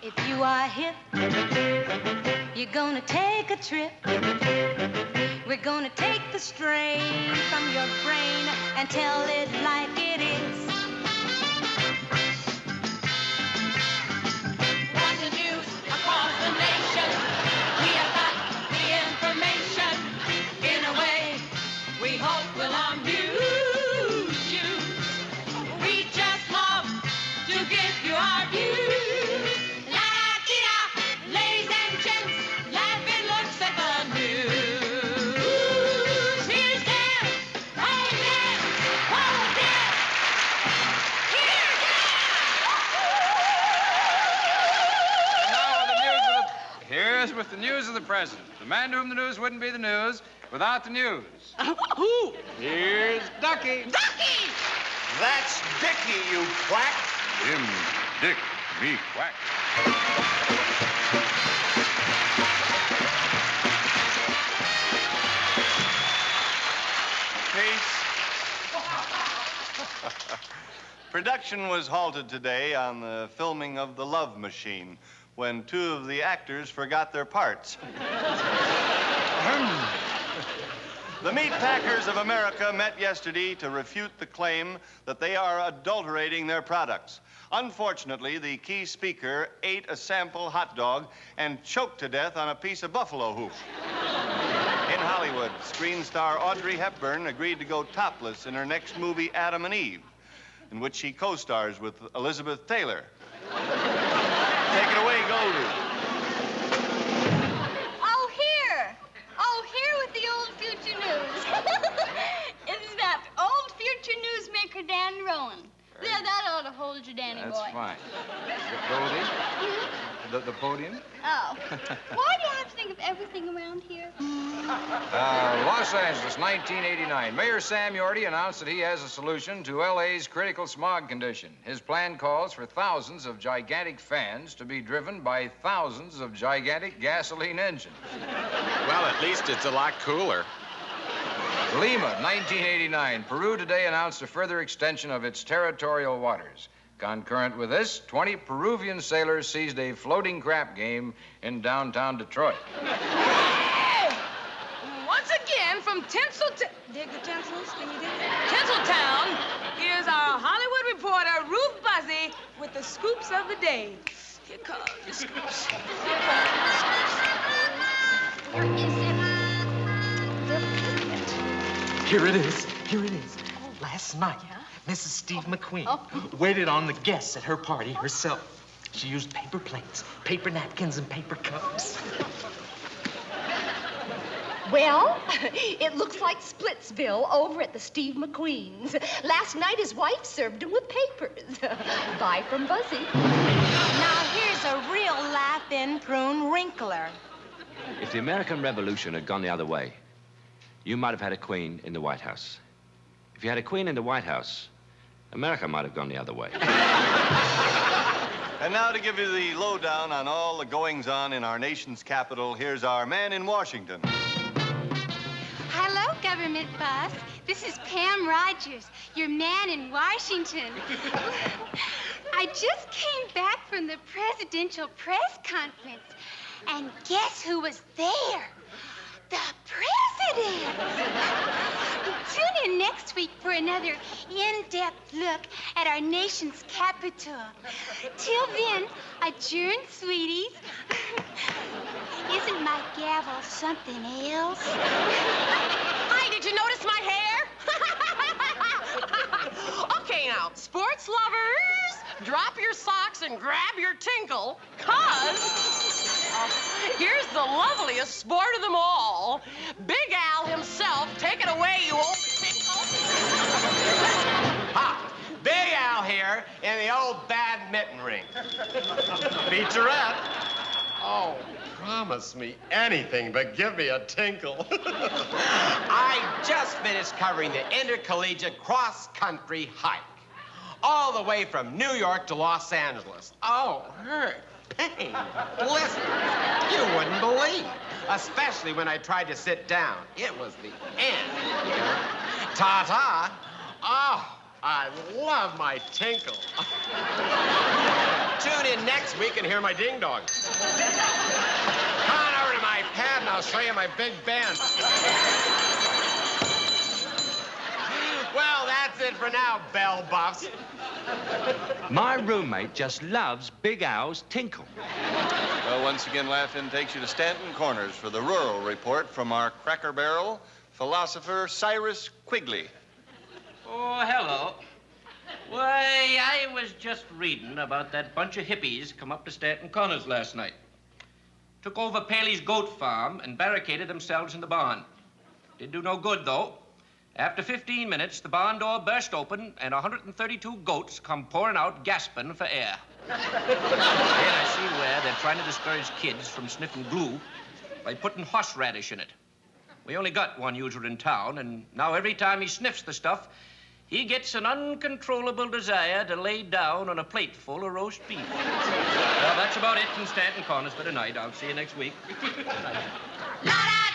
If you are hip, you're gonna take a trip. We're gonna take the strain from your brain and tell it like it is. Watching news across the nation, we have got the information. In a way, we hope will amuse you. We just love to give you our views. Ladies and gents, laughing looks at the news. Here's Dan. Oh, Dan. Oh, Dan. Here's Dan. And now with the news of here's with the news of the president. The man to whom the news wouldn't be the news without the news. Who? Here's Ducky. Ducky! That's Dickie, you quack. Him, Dick, me, quack. Production was halted today on the filming of The Love Machine when two of the actors forgot their parts. The Meatpackers of America met yesterday to refute the claim that they are adulterating their products. Unfortunately, the key speaker ate a sample hot dog and choked to death on a piece of buffalo hoof. In Hollywood, screen star Audrey Hepburn agreed to go topless in her next movie, Adam and Eve, in which she co-stars with Elizabeth Taylor. Take it away, Goldie. Oh, here with the old future news. It's that old future newsmaker, Dan Rowan. Yeah, that ought to hold you, Danny boy. That's fine. Goldie? The podium? Oh. Why do you have to think of everything around here? Los Angeles, 1989. Mayor Sam Yorty announced that he has a solution to L.A.'s critical smog condition. His plan calls for thousands of gigantic fans to be driven by thousands of gigantic gasoline engines. Well, at least it's a lot cooler. Lima, 1989. Peru today announced a further extension of its territorial waters. Concurrent with this, 20 Peruvian sailors seized a floating crap game in downtown Detroit. Once again, from dig the tinsels, can you dig it? Tinseltown, here's our Hollywood reporter, Ruth Buzzi, with the scoops of the day. Here comes the scoops. Here Here it is. Here it is. Last night, Mrs. Steve McQueen waited on the guests at her party herself. She used paper plates, paper napkins, and paper cups. Well, it looks like Splitsville over at the Steve McQueen's. Last night, his wife served him with papers. Bye from Buzzy. Now here's a real laugh-in prune wrinkler. If the American Revolution had gone the other way, you might have had a queen in the White House. If you had a queen in the White House, America might have gone the other way. And now to give you the lowdown on all the goings-on in our nation's capital, here's our man in Washington. Hello, government boss. This is Pam Rogers, your man in Washington. I just came back from the presidential press conference, and guess who was there? The president! Tune in next week for another in-depth look at our nation's capital. Till then, adjourn, sweeties. Isn't my gavel something else? Hi, did you notice my hair? Okay, now, sports lovers, drop your socks and grab your tinkle, 'cause here's the loveliest sport of them all. Big Al himself. Take it away, you old tinkle. Ha! Big Al here in the old badminton ring. Featurette. Oh, promise me anything but give me a tinkle. I just finished covering the intercollegiate cross-country hike. All the way from New York to Los Angeles. Oh, hurt, pain, blisters. You wouldn't believe. Especially when I tried to sit down. It was the end. Ta-ta. Oh, I love my tinkle. tune in next week and hear my ding-dong. Come on over to my pad and I'll show you my big band. Well, that's it for now, bell buffs. My roommate just loves Big Al's tinkle. Well, once again, Laugh-In takes you to Stanton Corners for the rural report from our Cracker Barrel philosopher, Cyrus Quigley. Oh, hello. Why, I was just reading about that bunch of hippies come up to Stanton Corners last night. Took over Paley's goat farm and barricaded themselves in the barn. Didn't do no good, though. After 15 minutes, the barn door burst open and 132 goats come pouring out, gasping for air. Then I see where they're trying to discourage kids from sniffing glue by putting horseradish in it. We only got one user in town, and now every time he sniffs the stuff, he gets an uncontrollable desire to lay down on a plate full of roast beef. Well, that's about it from Stanton Corners for tonight. I'll see you next week. Good night.